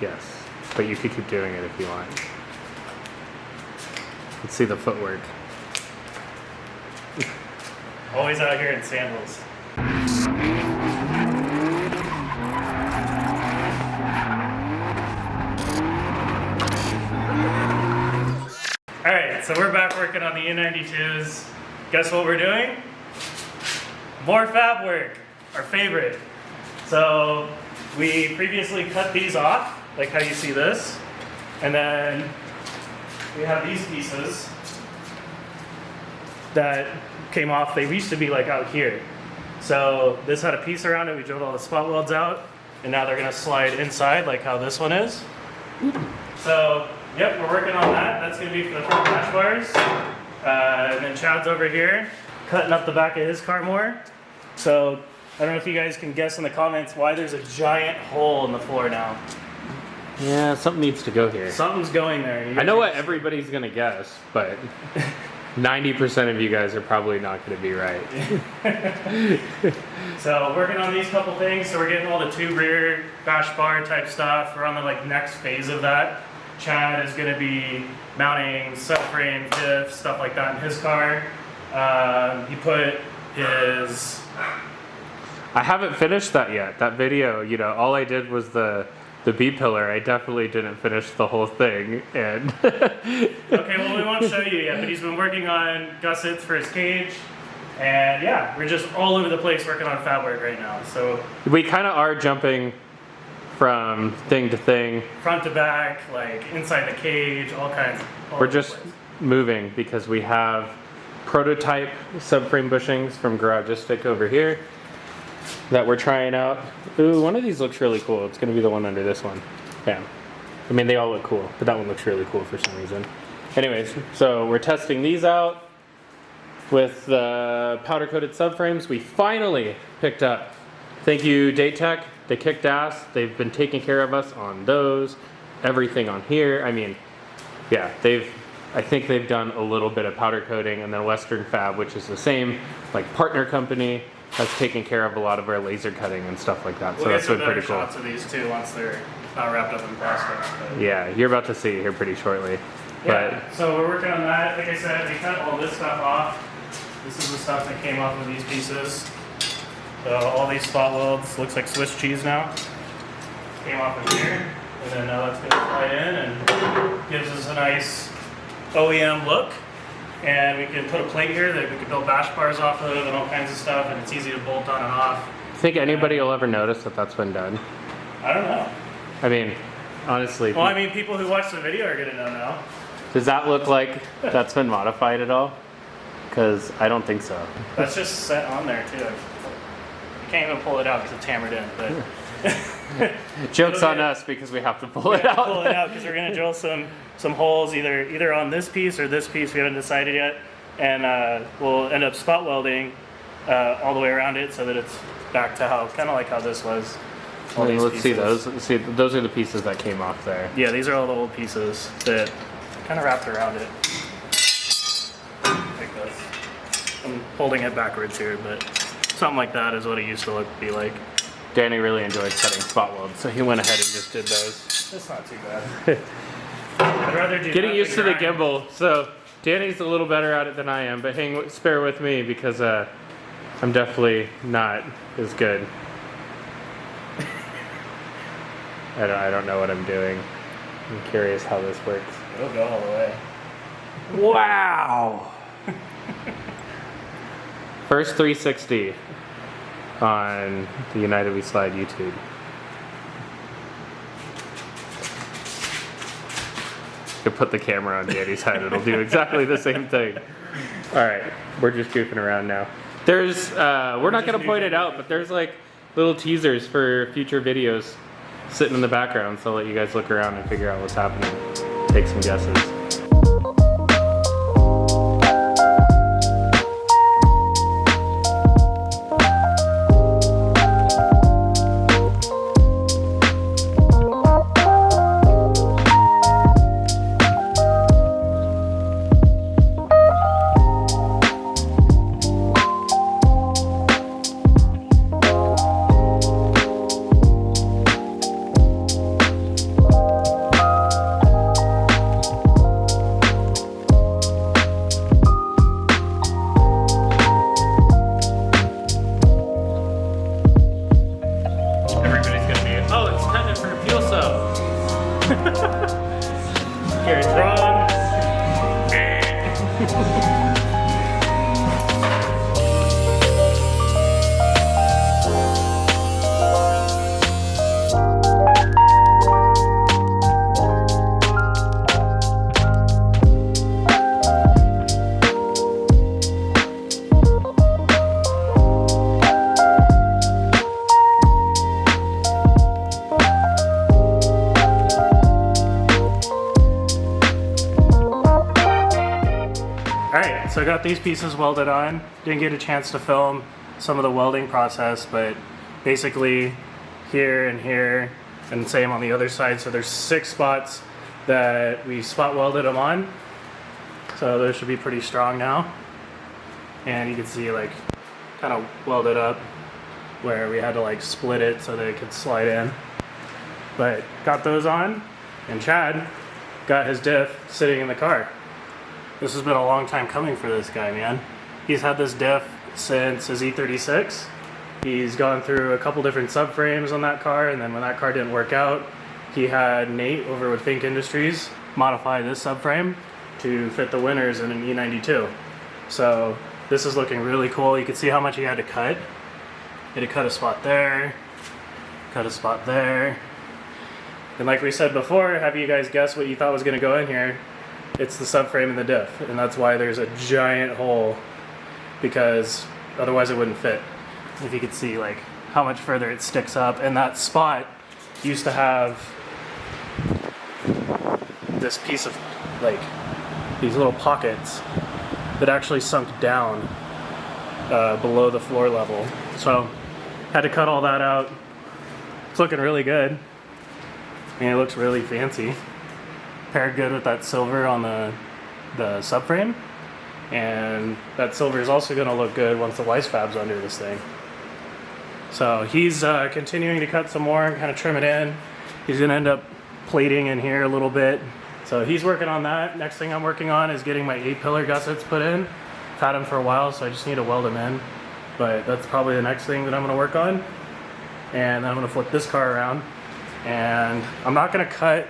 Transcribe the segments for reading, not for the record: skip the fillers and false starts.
Yes, but you could keep doing it if you want. Let's see the footwork. Always out here in sandals. Alright, so we're back working on the E92s. Guess what we're doing? More fab work, our favorite. So we previously cut these off, like how you see this. And then we have these pieces that came off. They used to be like out here. So this had a piece around it. We drilled all the spot welds out, and now they're gonna slide inside like how this one is. So, yep, we're working on that. That's gonna be for the front dash bars. And then Chad's over here cutting up the back of his car more. So I don't know if you guys can guess in the comments why there's a giant hole in the floor now. Yeah, something needs to go here. Something's going there. I know what everybody's gonna guess, but 90% of you guys are probably not gonna be right. So working on these couple things. So we're getting all the tube rear bash bar type stuff. We're on the like next phase of that. Chad is gonna be mounting subframe, diff, stuff like that in his car. He put his... I haven't finished that yet. That video, you know, all I did was the B-pillar. I definitely didn't finish the whole thing. And Okay, well we won't show you yet, but he's been working on gussets for his cage. And yeah, we're just all over the place working on fab work right now. So we kind of are jumping from thing to thing. Front to back, like inside the cage, all kinds. We're just moving because we have prototype subframe bushings from Garagistic over here that we're trying out. Ooh, one of these looks really cool. It's gonna be the one under this one. Bam. I mean, they all look cool, but that one looks really cool for some reason. Anyways, so we're testing these out with the powder coated subframes. We finally picked up. Thank you, Daytech. They kicked ass. They've been taking care of us on those, everything on here. I mean, yeah, I think they've done a little bit of powder coating, and then Western Fab, which is the same, like partner company, has taken care of a lot of our laser cutting and stuff like that. So that's been pretty cool. We'll get some better shots of these too once they're not wrapped up in plastic. But. Yeah, you're about to see here pretty shortly. Yeah, so we're working on that. Like I said, we cut all this stuff off. This is the stuff that came off of these pieces. So all these spot welds, looks like Swiss cheese now. Came off of here. And then now that's going to slide in and gives us a nice OEM look. And we can put a plate here that we can build bash bars off of and all kinds of stuff, and it's easy to bolt on and off. Think anybody will ever notice that that's been done? I don't know. I mean, honestly. Well, I mean, people who watch the video are going to know now. Does that look like that's been modified at all? Because I don't think so. That's just set on there too. You can't even pull it out because it's hammered in. But joke's on us because we have to pull it out. Pull it out because we're going to drill some holes either on this piece or this piece. We haven't decided yet, and we'll end up spot welding all the way around it so that it's back to kind of like how this was. Let's see those. See, those are the pieces that came off there. Yeah, these are all the old pieces that kind of wrapped around it. Like this. I'm holding it backwards here, but something like that is what it used to be like. Danny really enjoyed cutting spot welds, so he went ahead and just did those. That's not too bad. I'd rather do getting used to the gimbal. So Danny's a little better at it than I am, but spare with me because I'm definitely not as good. I don't know what I'm doing. I'm curious how this works. It'll go all the way. Wow! First 360 on the United We Slide YouTube. You put the camera on Danny's head, it'll do exactly the same thing. Alright, we're just goofing around now. There's, we're not going to point it out, but there's like little teasers for future videos sitting in the background, so I'll let you guys look around and figure out what's happening. Take some guesses. Here, it's wrong. Alright, so I got these pieces welded on. Didn't get a chance to film some of the welding process, but basically here and same on the other side. So there's 6 spots that we spot welded them on. So those should be pretty strong now. And you can see like kind of welded up where we had to like split it so that it could slide in. But got those on, and Chad got his diff sitting in the car. This has been a long time coming for this guy, man. He's had this diff since his E36. He's gone through a couple different subframes on that car, and then when that car didn't work out, he had Nate over with Fink Industries modify this subframe to fit the Winners in an E92. So this is looking really cool. You can see how much he had to cut. He had to cut a spot there, cut a spot there. And like we said before, have you guys guess what you thought was gonna go in here? It's the subframe and the diff, and that's why there's a giant hole, because otherwise it wouldn't fit. If you could see like how much further it sticks up, and that spot used to have this piece of like these little pockets that actually sunk down below the floor level. So had to cut all that out. It's looking really good. I mean, it looks really fancy. Paired good with that silver on the subframe, and that silver is also going to look good once the Weiss fab's under this thing. So he's continuing to cut some more and kind of trim it in. He's going to end up plating in here a little bit. So he's working on that. Next thing I'm working on is getting my 8-pillar gussets put in. I've had them for a while, so I just need to weld them in. But that's probably the next thing that I'm going to work on. And then I'm going to flip this car around. And I'm not going to cut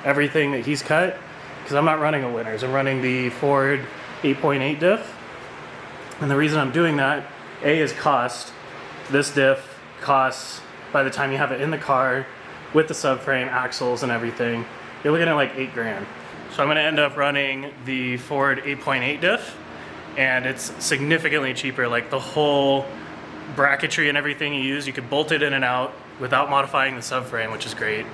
everything that he's cut, because I'm not running a Winners. I'm running the Ford 8.8 diff. And the reason I'm doing that, A, is cost. This diff costs, by the time you have it in the car, with the subframe, axles, and everything, you're looking at like $8 grand. So I'm gonna end up running the Ford 8.8 diff, and it's significantly cheaper. Like the whole bracketry and everything you use, you can bolt it in and out without modifying the subframe, which is great.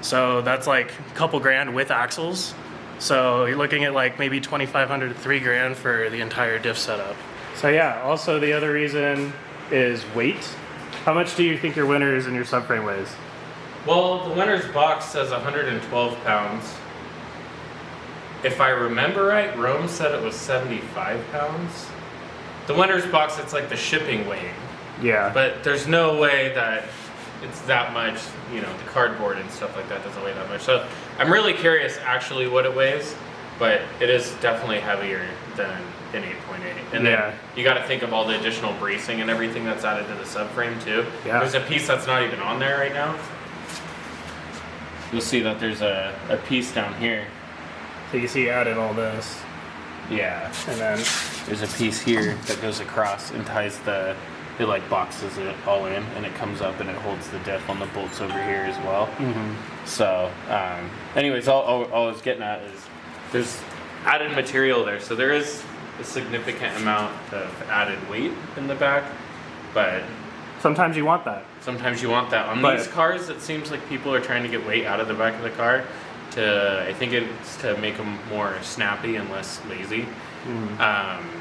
So that's like a couple grand with axles. So you're looking at like maybe 2,500 to 3 grand for the entire diff setup. So yeah, also the other reason is weight. How much do you think your Winners and your subframe weighs? Well, the Winners box says 112 pounds. If I remember right, Rome said it was 75 pounds. The Winners box, it's like the shipping weight. Yeah. But there's no way that it's that much, you know, the cardboard and stuff like that doesn't weigh that much. So I'm really curious actually what it weighs, but it is definitely heavier than an 8.8. And then you got to think of all the additional bracing and everything that's added to the subframe too. Yeah. There's a piece that's not even on there right now. You'll see that there's a piece down here. So you see added all this. Yeah. And then there's a piece here that goes across and ties it like boxes it all in, and it comes up and it holds the diff on the bolts over here as well. Mm-hmm. So anyways, all I was getting at is there's added material there. So there is a significant amount of added weight in the back, but sometimes you want that. Sometimes you want that. On these cars, it seems like people are trying to get weight out of the back of the car I think it's to make them more snappy and less lazy. Mm-hmm.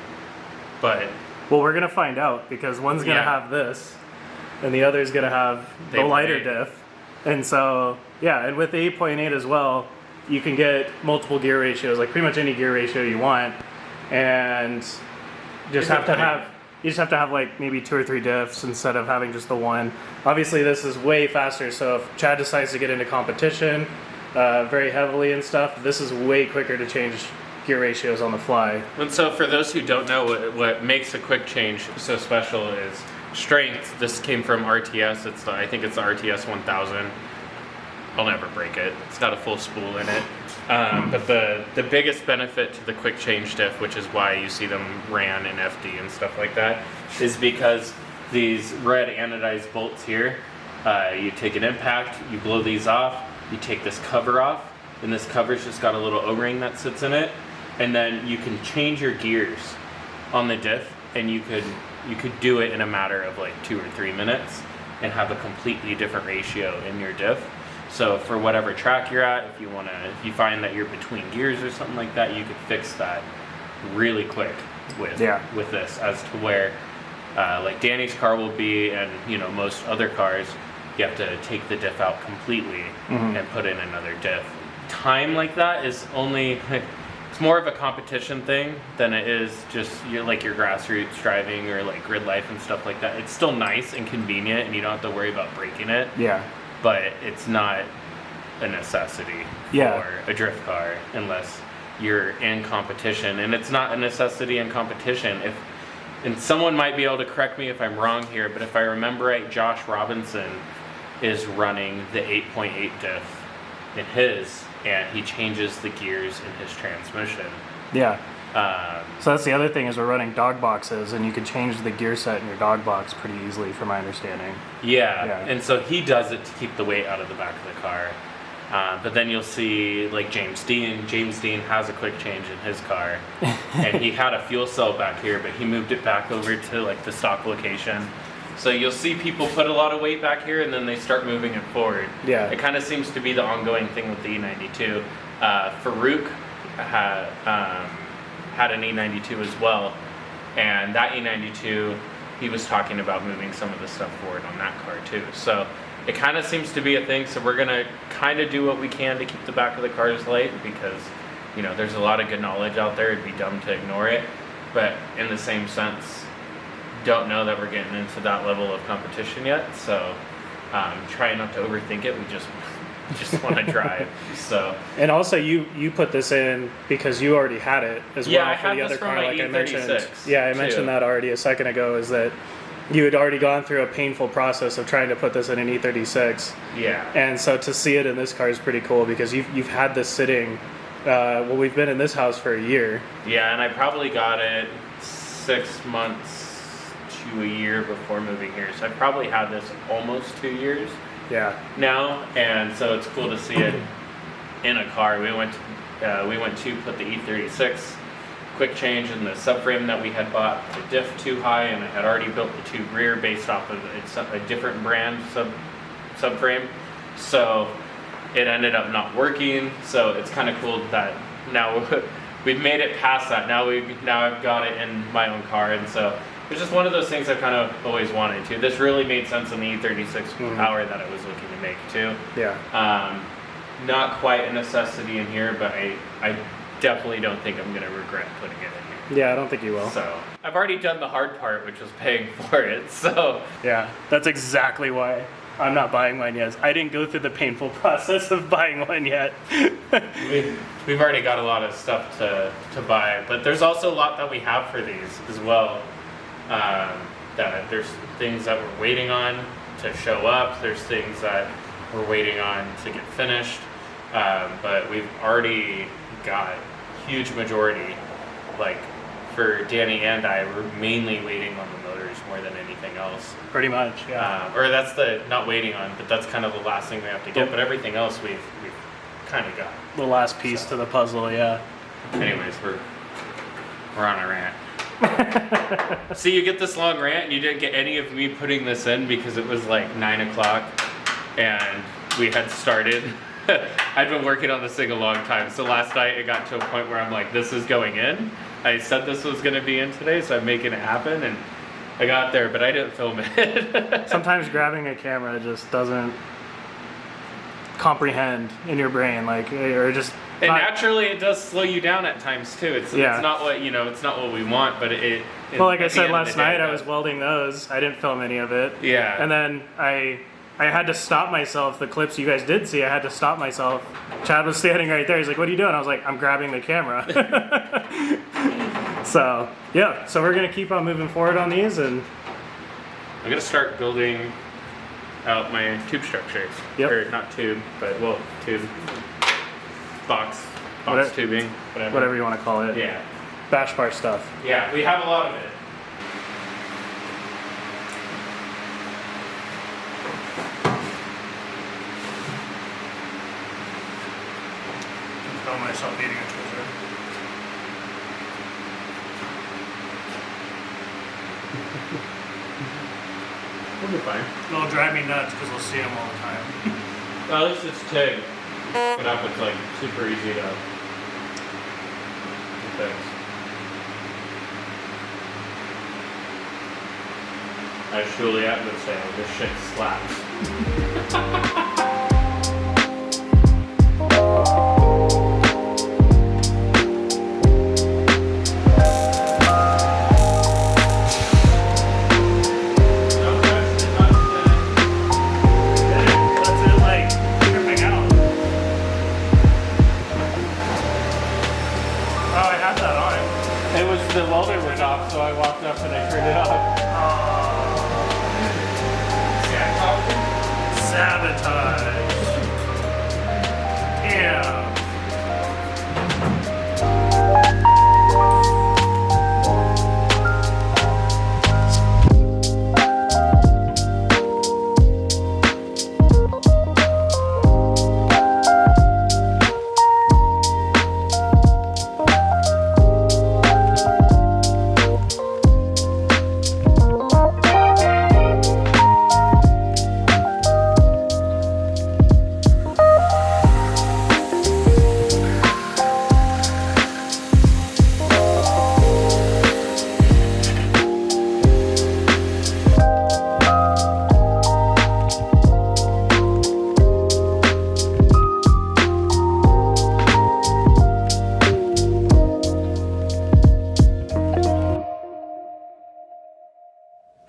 But well, we're gonna find out, because one's gonna have this, and the other's gonna have the lighter diff. And so, yeah, and with the 8.8 as well, you can get multiple gear ratios, like pretty much any gear ratio you want, and you just have to have like maybe 2 or 3 diffs instead of having just the one. Obviously, this is way faster, so if Chad decides to get into competition very heavily and stuff, this is way quicker to change gear ratios on the fly. And so for those who don't know, what makes a quick change so special is strength. This came from RTS. I think it's the RTS 1000. I'll never break it. It's got a full spool in it. But the biggest benefit to the quick change diff, which is why you see them ran in FD and stuff like that, is because these red anodized bolts here, you take an impact, you blow these off, you take this cover off, and this cover's just got a little O-ring that sits in it, and then you can change your gears on the diff, and you could do it in a matter of like 2 or 3 minutes and have a completely different ratio in your diff. So for whatever track you're at, if you find that you're between gears or something like that, you could fix that really quick with this, as to where like Danny's car will be, and most other cars, you have to take the diff out completely and put in another diff. Time like that is only, it's more of a competition thing than it is just your grassroots driving or like grid life and stuff like that. It's still nice and convenient, and you don't have to worry about breaking it. Yeah. But it's not a necessity for a drift car unless you're in competition, and it's not a necessity in competition. And someone might be able to correct me if I'm wrong here, but if I remember right, Josh Robinson is running the 8.8 diff in his, and he changes the gears in his transmission. Yeah. So that's the other thing, is we're running dog boxes, and you can change the gear set in your dog box pretty easily, from my understanding. Yeah. And so he does it to keep the weight out of the back of the car. But then you'll see like James Dean. James Dean has a quick change in his car, and he had a fuel cell back here, but he moved it back over to like the stock location. So you'll see people put a lot of weight back here, and then they start moving it forward. Yeah. It kind of seems to be the ongoing thing with the E92. Farouk had an E92 as well, and that E92, he was talking about moving some of the stuff forward on that car too. So it kind of seems to be a thing. So we're gonna kind of do what we can to keep the back of the cars light, because there's a lot of good knowledge out there. It'd be dumb to ignore it, but in the same sense, don't know that we're getting into that level of competition yet. So try not to overthink it. We just want to drive. So, and also you put this in because you already had it as well for the other car, like I mentioned. Yeah, I mentioned that already a second ago, is that you had already gone through a painful process of trying to put this in an E36. Yeah. And so to see it in this car is pretty cool, because you've had this sitting. Well, we've been in this house for a year. Yeah, and I probably got it 6 months to a year before moving here. So I probably had this almost 2 years. Yeah. Now, and so it's cool to see it in a car. We went to put the E36 quick change in the subframe that we had bought the diff too high, and I had already built the tube rear based off of a different brand subframe. So it ended up not working. So it's kind of cool that now we've made it past that. Now I've got it in my own car, and so it's just one of those things I've kind of always wanted to. This really made sense in the E36 power that I was looking to make too. Yeah. Not quite a necessity in here, but I definitely don't think I'm going to regret putting it in here. Yeah, I don't think you will. So I've already done the hard part, which was paying for it. So yeah, that's exactly why I'm not buying one yet. I didn't go through the painful process of buying one yet. We've already got a lot of stuff to buy, but there's also a lot that we have for these as well. That there's things that we're waiting on to show up. There's things that we're waiting on to get finished. But we've already got huge majority. Like for Danny and I, we're mainly waiting on the motors more than anything else. Pretty much, yeah. Or that's not waiting on, but that's kind of the last thing we have to get. But everything else we've kind of got. The last piece to the puzzle, yeah. Anyways, we're on a rant. See, you get this long rant, and you didn't get any of me putting this in because it was like 9 o'clock and we had started. I'd been working on this thing a long time, so last night it got to a point where I'm like, this is going in. I said this was going to be in today, so I'm making it happen, and I got there, but I didn't film it. Sometimes grabbing a camera just doesn't comprehend in your brain, like, or just. And naturally, it does slow you down at times too. It's not what it's not what we want, but it. Well, like I said last night, I was welding those. I didn't film any of it. Yeah. And then I had to stop myself. The clips you guys did see, I had to stop myself. Chad was standing right there. He's like, "What are you doing?" I was like, "I'm grabbing the camera." So yeah. So we're gonna keep on moving forward on these, and I'm gonna start building out my tube structure. Yep. Or not tube, but well, tube, box Whatever- tubing, Whatever you want to call it. Yeah. Bash bar stuff. Yeah, we have a lot of it. Found myself eating a Twizzler. We'll be fine. It'll drive me nuts because we'll see them all the time. Well, at least it's TIG. It up, it's like super easy to fix. As Juliet would say, this shit slaps. That's it, like, tripping out. Oh, I had that on. It was, the welder was off, so I walked up and I turned it off. Sabotage. Yeah.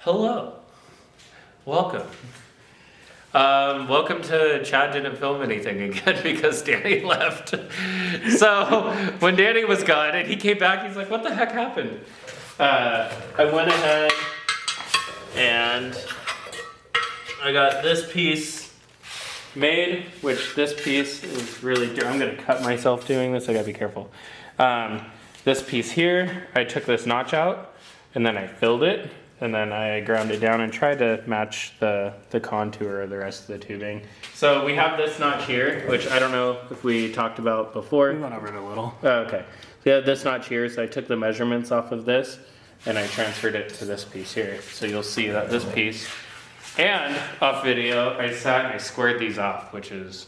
Hello. Welcome. Welcome to Chad didn't film anything again because Danny left. So when Danny was gone and he came back, he's like, what the heck happened? I went ahead and I got this piece made, which this piece is really, I'm gonna cut myself doing this, I gotta be careful. This piece here, I took this notch out and then I filled it. And then I ground it down and tried to match the contour of the rest of the tubing. So we have this notch here, which I don't know if we talked about before. We went over it a little. Oh, okay. So yeah, this notch here, so I took the measurements off of this and I transferred it to this piece here. So you'll see that this piece, and off video, I sat and I squared these off, which is,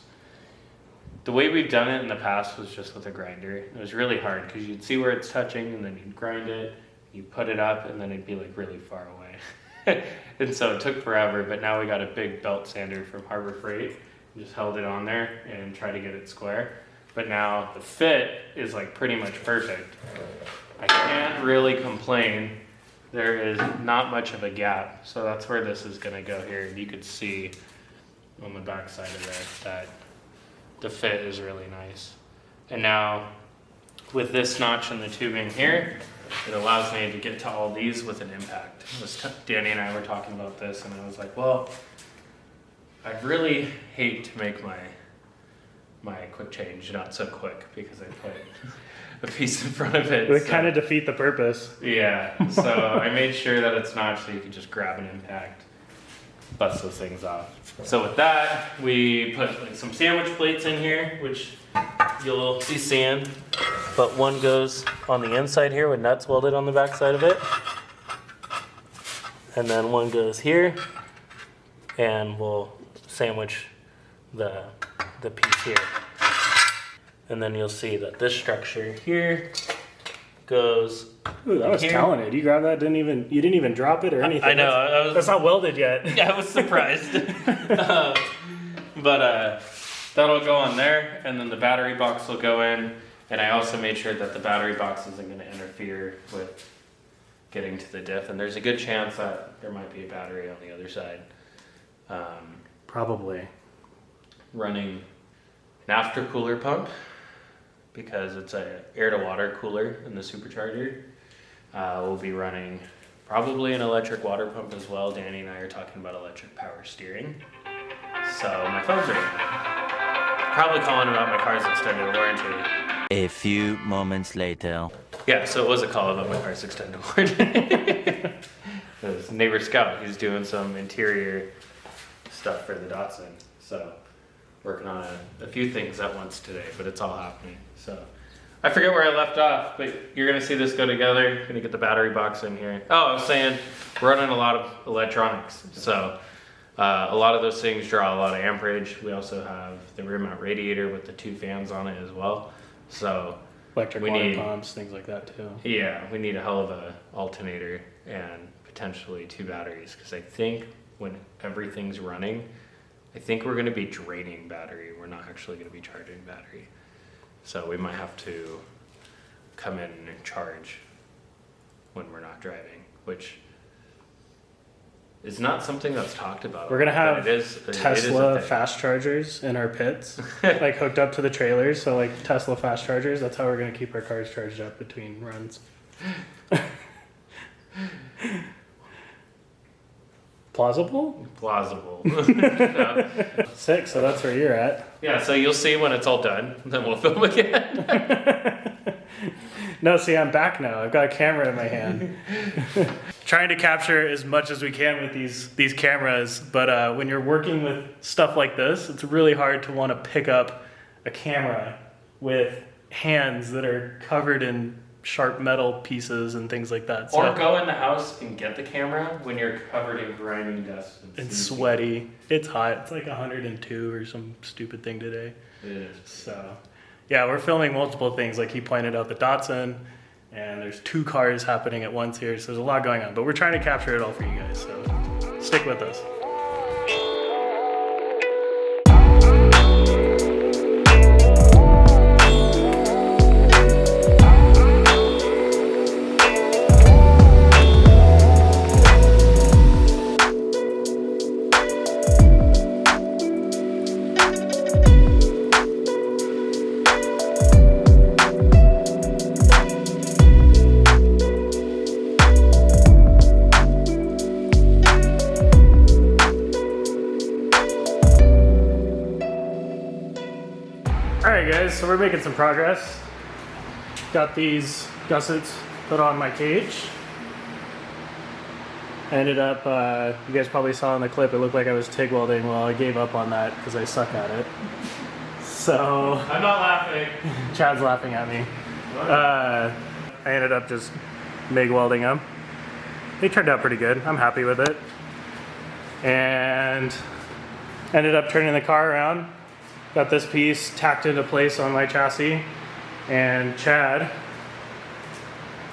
the way we've done it in the past was just with a grinder. It was really hard because you'd see where it's touching and then you'd grind it. You put it up and then it'd be like really far away. And so it took forever, but now we got a big belt sander from Harbor Freight. Just held it on there and tried to get it square. But now the fit is like pretty much perfect. I can't really complain. There is not much of a gap. So that's where this is gonna go here. And you could see on the back side of it that the fit is really nice. And now with this notch in the tubing here, it allows me to get to all these with an impact. Danny and I were talking about this and I was like, well, I'd really hate to make my quick change not so quick because I put a piece in front of it. It would kind of defeat the purpose. Yeah, so I made sure that it's notched so you can just grab an impact, bust those things off. So with that, we put like some sandwich plates in here, which you'll be seeing, but one goes on the inside here with nuts welded on the back side of it. And then one goes here, and we'll sandwich the piece here. And then you'll see that this structure here goes. Ooh, that was here. talented. You grabbed that, you didn't even drop it or anything. I know. That's not welded yet. Yeah, I was surprised. But that'll go on there, and then the battery box will go in. And I also made sure that the battery box isn't going to interfere with getting to the diff. And there's a good chance that there might be a battery on the other side. Probably. Running an after cooler pump because it's a air to water cooler in the supercharger. We'll be running probably an electric water pump as well. Danny and I are talking about electric power steering. So my phone's ringing. Probably calling about my car's extended warranty. A few moments later. Yeah, so it was a call about my car's extended warranty. It was neighbor Scout. He's doing some interior stuff for the Datsun. So working on a few things at once today, but it's all happening. So I forget where I left off, but you're gonna see this go together. Gonna get the battery box in here. Oh, I was saying we're running a lot of electronics. So a lot of those things draw a lot of amperage. We also have the rear mount radiator with the 2 fans on it as well. So Electric we water need, pumps, things like that too. yeah, we need a hell of a alternator and potentially 2 batteries, because I think when everything's running, I think we're going to be draining battery. We're not actually going to be charging battery. So we might have to come in and charge when we're not driving, which is not something that's talked about. We're gonna have but it is a Tesla thing. fast chargers in our pits, like hooked up to the trailers. So like Tesla fast chargers. That's how we're gonna keep our cars charged up between runs. Plausible? Plausible. Yeah. Sick. So that's where you're at. Yeah, so you'll see when it's all done, then we'll film again. No, see, I'm back now. I've got a camera in my hand. Trying to capture as much as we can with these cameras, but when you're working with stuff like this, it's really hard to want to pick up a camera with hands that are covered in sharp metal pieces and things like that. Or go in the house and get the camera when you're covered in grinding dust. And sweaty. It's hot. It's like 102 or some stupid thing today. It is. So, yeah, we're filming multiple things. Like he pointed out the Datsun, and there's 2 cars happening at once here. So there's a lot going on, but we're trying to capture it all for you guys. So stick with us. Alright guys, so we're making some progress. Got these gussets put on my cage. I ended up, you guys probably saw in the clip, it looked like I was TIG welding. Well, I gave up on that because I suck at it. So, I'm not laughing. Chad's laughing at me. I ended up just MIG welding them. They turned out pretty good. I'm happy with it. And ended up turning the car around. Got this piece tacked into place on my chassis, and Chad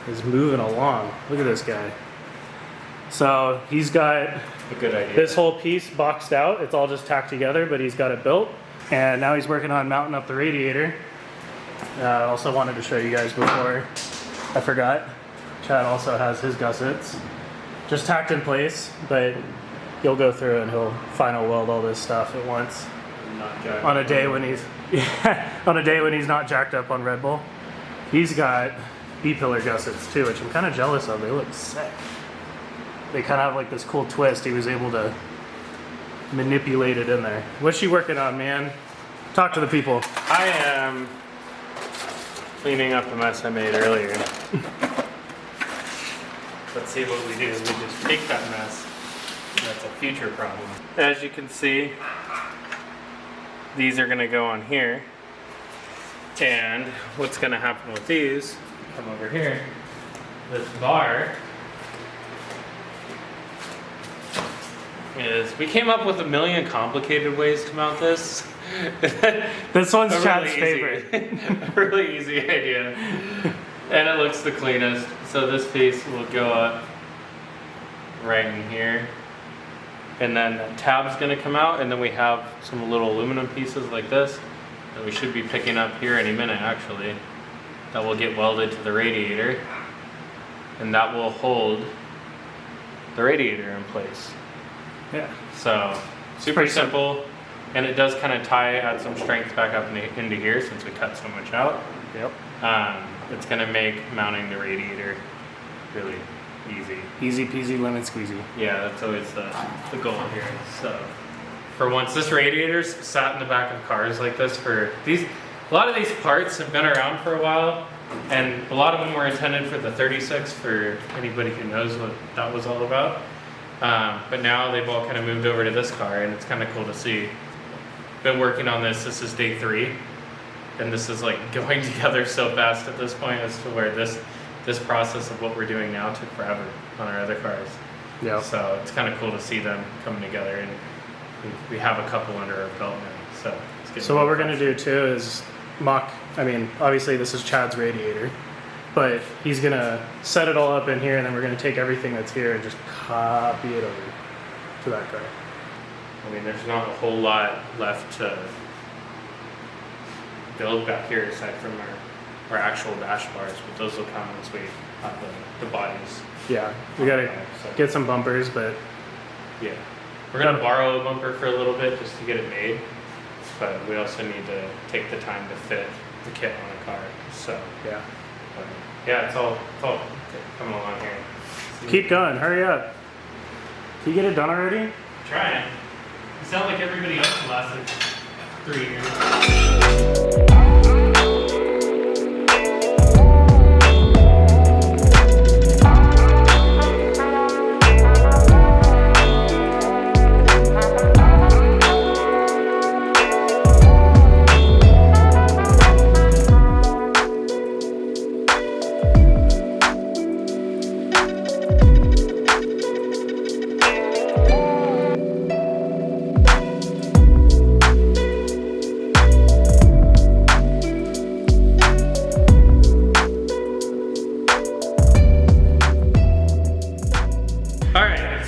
is moving along. Look at this guy. So he's got A good idea. this whole piece boxed out. It's all just tacked together, but he's got it built. And now he's working on mounting up the radiator. I also wanted to show you guys before I forgot. Chad also has his gussets just tacked in place, but he'll go through and he'll final weld all this stuff at once. On a day when he's on a day when he's not jacked up on Red Bull. He's got B-pillar gussets too, which I'm kind of jealous of. They look sick. They kind of have like this cool twist. He was able to manipulate it in there. What's she working on, man? Talk to the people. I am cleaning up a mess I made earlier. Let's see what we do. We just take that mess. That's a future problem. As you can see, these are going to go on here. And what's going to happen with these, come over here, this bar is, we came up with a million complicated ways to mount this. This one's A Chad's really favorite. a really easy idea. And it looks the cleanest. So this piece will go up right in here. And then the tab's gonna come out, and then we have some little aluminum pieces like this that we should be picking up here any minute actually. That will get welded to the radiator. And that will hold the radiator in place. Yeah. So super pretty simple. And it does kind of add some strength back up into here since we cut so much out. Yep. It's gonna make mounting the radiator really easy. Easy peasy lemon squeezy. Yeah, that's always the goal here. So for once. This radiator's sat in the back of cars like this for these. A lot of these parts have been around for a while, and a lot of them were intended for the 36 for anybody who knows what that was all about. But now they've all kind of moved over to this car, and it's kind of cool to see. Been working on this. This is day 3, and this is like going together so fast at this point as to where this process of what we're doing now took forever on our other cars. Yeah. So it's kind of cool to see them coming together, and we have a couple under our belt now. So it's getting So what we're fun. gonna do too is mock. I mean, obviously this is Chad's radiator, but he's gonna set it all up in here, and then we're gonna take everything that's here and just copy it over to that car. I mean, there's not a whole lot left to build back here aside from our actual bash bars, but those will come once we have the bodies. Yeah, we gotta So, get some bumpers, but yeah. We're gonna borrow a bumper for a little bit just to get it made, but we also need to take the time to fit the kit on a car. So yeah. yeah, it's all coming along here. Keep going, hurry up. Can you get it done already? Trying. You sound like everybody else the last 3 years.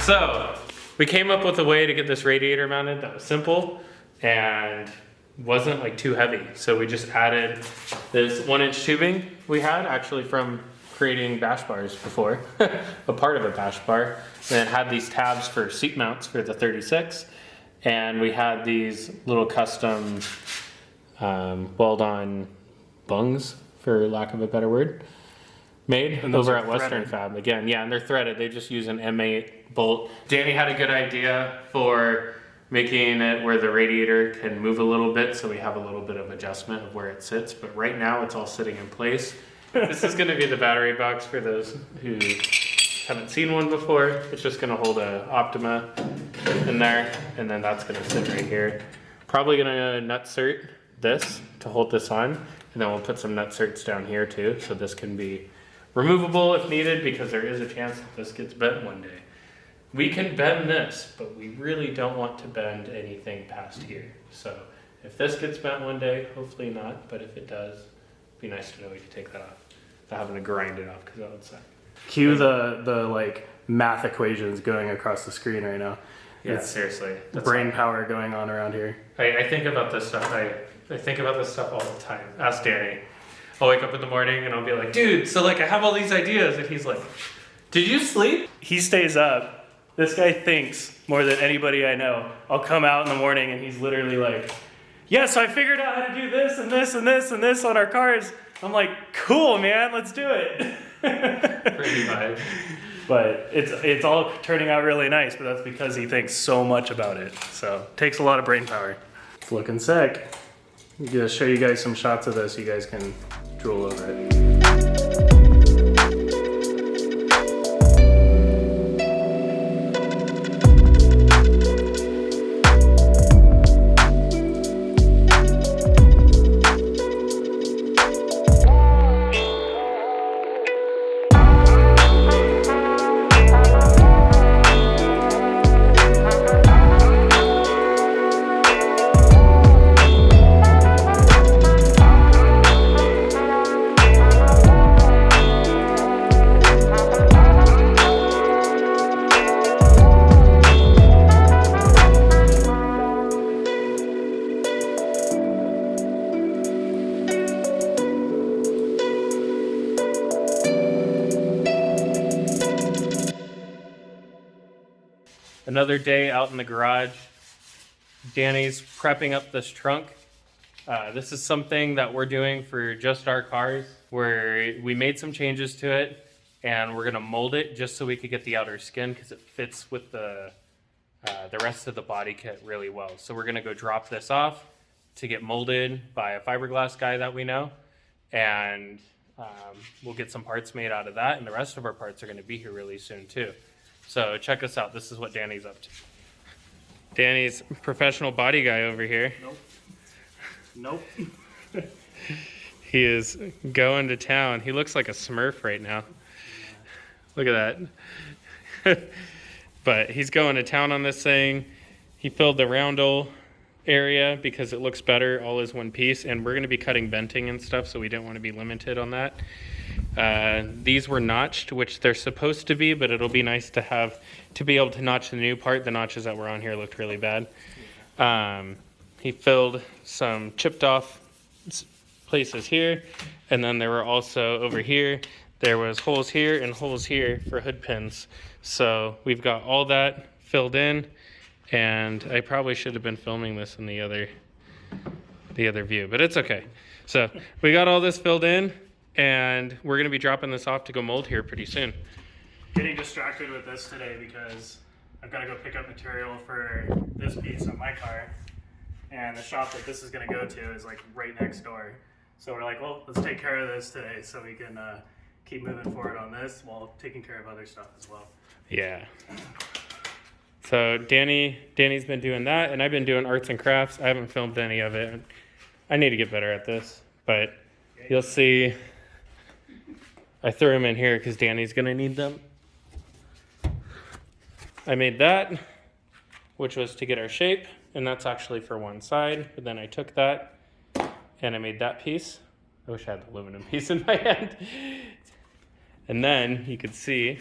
So we came up with a way to get this radiator mounted that was simple and wasn't like too heavy. So we just added this 1-inch tubing we had actually from creating bash bars before, a part of a bash bar. And it had these tabs for seat mounts for the 36. And we had these little custom weld-on bungs, for lack of a better word, made And those over are at Western threaded. Fab. Again, yeah, and they're threaded. They just use an M8 bolt. Danny had a good idea for making it where the radiator can move a little bit, so we have a little bit of adjustment of where it sits. But right now, it's all sitting in place. This is going to be the battery box for those who haven't seen one before. It's just going to hold a Optima in there, and then that's going to sit right here. Probably going to nutsert this to hold this on, and then we'll put some nutserts down here too, so this can be removable if needed, because there is a chance that this gets bent one day. We can bend this, but we really don't want to bend anything past here. So if this gets bent one day, hopefully not, but if it does, it'd be nice to know we can take that off without having to grind it off, because that would suck. Cue the like math equations going across the screen right now. Yeah, It's seriously. That's brain power going on around here. I think about this stuff. I think about this stuff all the time. Ask Danny. I'll wake up in the morning and I'll be like, dude, so like I have all these ideas. And he's like, did you sleep? He stays up. This guy thinks more than anybody I know. I'll come out in the morning and he's literally like, yeah, so I figured out how to do this and this and this and this on our cars. I'm like, cool, man, let's do it. Pretty much. But it's all turning out really nice, but that's because he thinks so much about it. So it takes a lot of brain power. It's looking sick. I'm gonna show you guys some shots of this. You guys can drool over it. Another day out in the garage. Danny's prepping up this trunk. This is something that we're doing for just our cars, where we made some changes to it and we're gonna mold it just so we could get the outer skin, because it fits with the the rest of the body kit really well. So we're gonna go drop this off to get molded by a fiberglass guy that we know, and we'll get some parts made out of that, and the rest of our parts are gonna be here really soon too. So check us out. This is what Danny's up to. Danny's professional body guy over here. Nope. He is going to town. He looks like a Smurf right now. Look at that. But he's going to town on this thing. He filled the roundel area because it looks better all as one piece, and we're going to be cutting venting and stuff, so we didn't want to be limited on that. These were notched, which they're supposed to be, but it'll be nice to have to be able to notch the new part. The notches that were on here looked really bad. He filled some chipped off places here, and then there were also over here, there was holes here and holes here for hood pins. So we've got all that filled in, and I probably should have been filming this in the other view, but it's okay. So we got all this filled in, and we're gonna be dropping this off to go mold here pretty soon. Getting distracted with this today because I've got to go pick up material for this piece on my car, and the shop that this is going to go to is like right next door. So we're like, well, let's take care of this today so we can keep moving forward on this while taking care of other stuff as well. Yeah. So Danny's been doing that, and I've been doing arts and crafts. I haven't filmed any of it. I need to get better at this, but you'll see. I threw them in here because Danny's gonna need them. I made that, which was to get our shape, and that's actually for one side, but then I took that and I made that piece. I wish I had the aluminum piece in my hand. And then you could see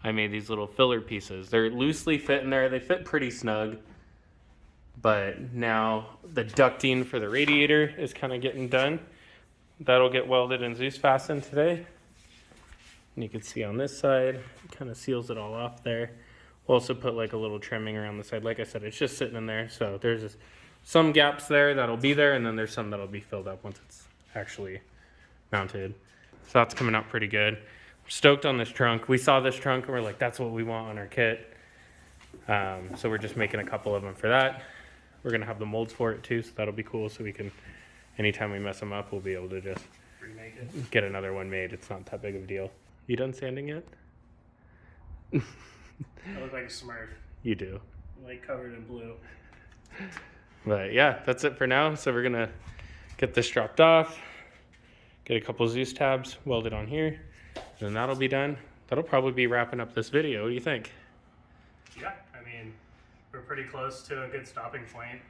I made these little filler pieces. They're loosely fit in there. They fit pretty snug, but now the ducting for the radiator is kind of getting done. That'll get welded and Zeus fastened today. And you can see on this side, it kind of seals it all off there. We'll also put like a little trimming around the side. Like I said, it's just sitting in there. So there's just some gaps there that'll be there, and then there's some that'll be filled up once it's actually mounted. So that's coming out pretty good. We're stoked on this trunk. We saw this trunk and we're like, that's what we want on our kit. So we're just making a couple of them for that. We're gonna have the molds for it too, so that'll be cool. So we can, anytime we mess them up, we'll be able to just Remake it. get another one made. It's not that big of a deal. You done sanding yet? I look like a Smurf, You do. like covered in blue. But yeah, that's it for now. So we're gonna get this dropped off, get a couple Zeus tabs welded on here, and then that'll be done. That'll probably be wrapping up this video. What do you think? Yeah, I mean, we're pretty close to a good stopping point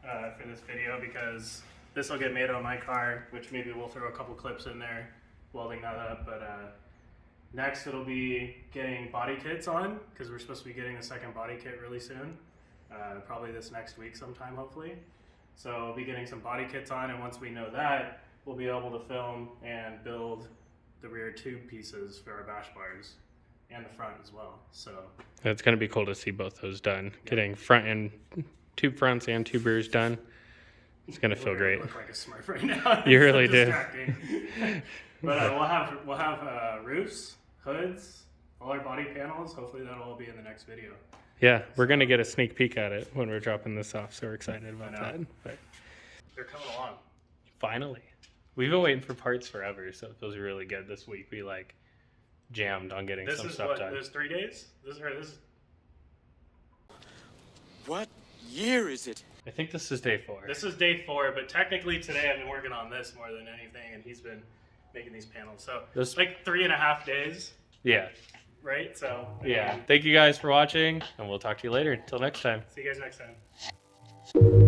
for this video because this will get made on my car, which maybe we'll throw a couple clips in there, welding that up. But next it'll be getting body kits on because we're supposed to be getting a second body kit really soon, probably this next week sometime, hopefully. So we'll be getting some body kits on, and once we know that, we'll be able to film and build the rear tube pieces for our bash bars and the front as well. So It's gonna be cool to see both those done. Getting front and tube fronts and tube rears done. It's gonna feel great. I look like a Smurf right now. You really so do. But we'll have roofs, hoods, all our body panels. Hopefully that'll all be in the next video. Yeah, we're gonna get a sneak peek at it when we're dropping this off, so we're excited about I know. that. But They're coming along. finally, we've been waiting for parts forever, so it feels really good. This week we like jammed on getting This some is stuff what, done. there's 3 days? This What year is it? I think this is day 4. This is day 4, but technically today I've been working on this more than anything, and he's been making these panels. So This- it's like 3.5 days, Yeah. right? So Yeah. Thank you guys for watching, and we'll talk to you later. Until next time. see you guys next time.